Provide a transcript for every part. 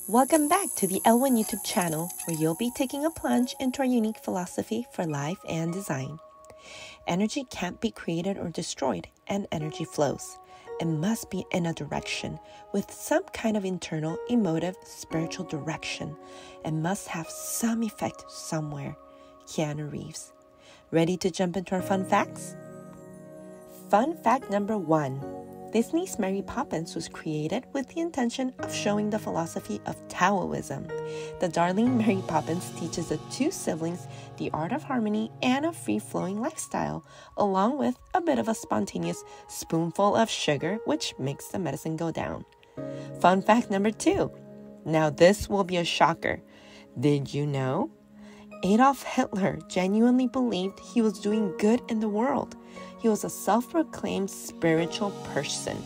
Welcome back to the Elwin YouTube channel, where you'll be taking a plunge into our unique philosophy for life and design. Energy can't be created or destroyed, and energy flows. It must be in a direction with some kind of internal, emotive, spiritual direction. It must have some effect somewhere. Keanu Reeves. Ready to jump into our fun facts? Fun fact number 1. Disney's Mary Poppins was created with the intention of showing the philosophy of Taoism. The darling Mary Poppins teaches the two siblings the art of harmony and a free-flowing lifestyle, along with a bit of a spontaneous spoonful of sugar, which makes the medicine go down. Fun fact number 2. Now this will be a shocker. Did you know? Adolf Hitler genuinely believed he was doing good in the world. He was a self-proclaimed spiritual person,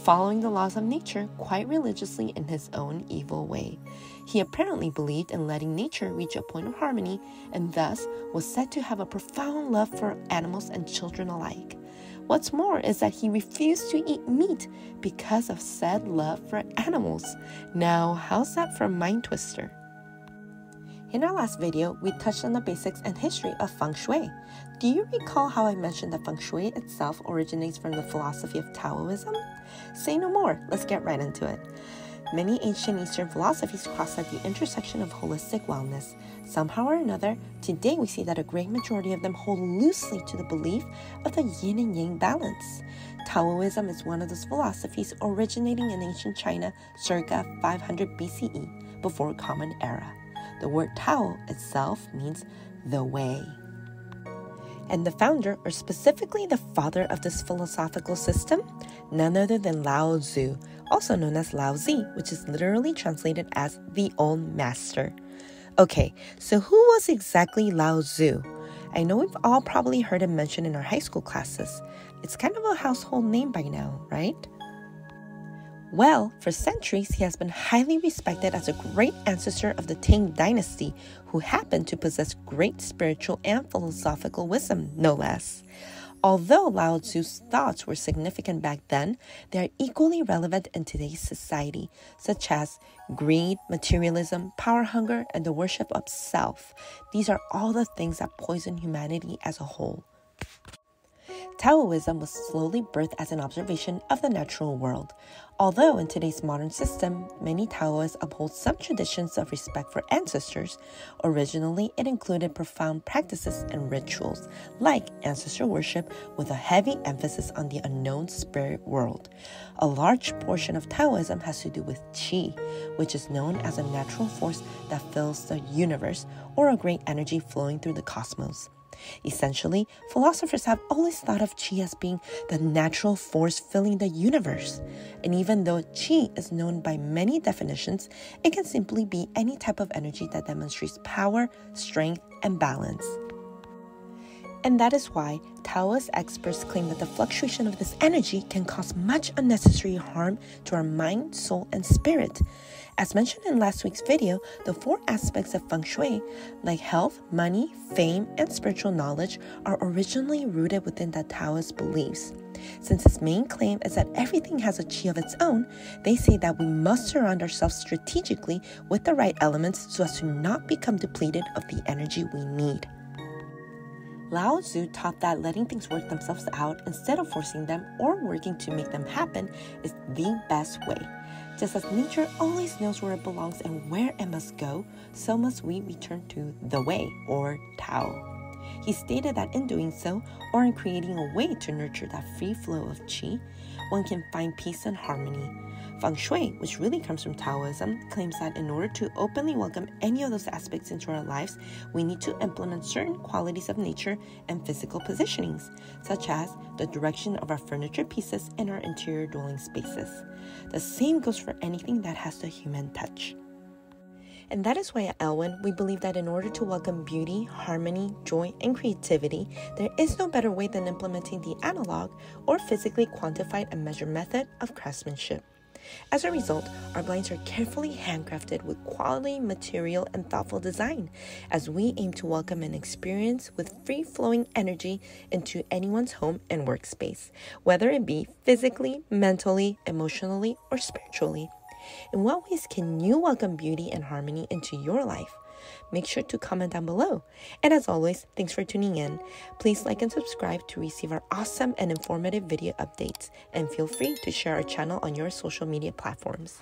following the laws of nature quite religiously in his own evil way. He apparently believed in letting nature reach a point of harmony, and thus was said to have a profound love for animals and children alike. What's more is that he refused to eat meat because of said love for animals. Now, how's that for a mind twister? In our last video, we touched on the basics and history of Feng Shui. Do you recall how I mentioned that Feng Shui itself originates from the philosophy of Taoism? Say no more, let's get right into it. Many ancient Eastern philosophies cross at the intersection of holistic wellness. Somehow or another, today we see that a great majority of them hold loosely to the belief of the yin and yang balance. Taoism is one of those philosophies originating in ancient China circa 500 BCE, before Common Era. The word Tao itself means the way. And the founder, or specifically the father of this philosophical system, none other than Lao Tzu, also known as Lao Zi, which is literally translated as the old master. Okay, so who was exactly Lao Tzu? I know we've all probably heard him mentioned in our high school classes. It's kind of a household name by now, right? Well, for centuries, he has been highly respected as a great ancestor of the Tang dynasty, who happened to possess great spiritual and philosophical wisdom, no less. Although Lao Tzu's thoughts were significant back then, they are equally relevant in today's society, such as greed, materialism, power hunger, and the worship of self. These are all the things that poison humanity as a whole. Taoism was slowly birthed as an observation of the natural world. Although in today's modern system, many Taoists uphold some traditions of respect for ancestors, originally it included profound practices and rituals, like ancestor worship with a heavy emphasis on the unknown spirit world. A large portion of Taoism has to do with qi, which is known as a natural force that fills the universe, or a great energy flowing through the cosmos. Essentially, philosophers have always thought of qi as being the natural force filling the universe. And even though qi is known by many definitions, it can simply be any type of energy that demonstrates power, strength, and balance. And that is why Taoist experts claim that the fluctuation of this energy can cause much unnecessary harm to our mind, soul, and spirit. As mentioned in last week's video, the 4 aspects of Feng Shui, like health, money, fame, and spiritual knowledge, are originally rooted within the Taoist beliefs. Since its main claim is that everything has a qi of its own, they say that we must surround ourselves strategically with the right elements so as to not become depleted of the energy we need. Lao Tzu taught that letting things work themselves out instead of forcing them or working to make them happen is the best way. Just as nature always knows where it belongs and where it must go, so must we return to the way, or Tao. He stated that in doing so, or in creating a way to nurture that free flow of qi, one can find peace and harmony. Feng Shui, which really comes from Taoism, claims that in order to openly welcome any of those aspects into our lives, we need to implement certain qualities of nature and physical positionings, such as the direction of our furniture pieces in our interior dwelling spaces. The same goes for anything that has the human touch. And that is why at Elwin, we believe that in order to welcome beauty, harmony, joy, and creativity, there is no better way than implementing the analog or physically quantified and measured method of craftsmanship. As a result, our blinds are carefully handcrafted with quality material and thoughtful design, as we aim to welcome an experience with free-flowing energy into anyone's home and workspace, whether it be physically, mentally, emotionally, or spiritually. In what ways can you welcome beauty and harmony into your life? Make sure to comment down below. And as always, thanks for tuning in. Please like and subscribe to receive our awesome and informative video updates. And feel free to share our channel on your social media platforms.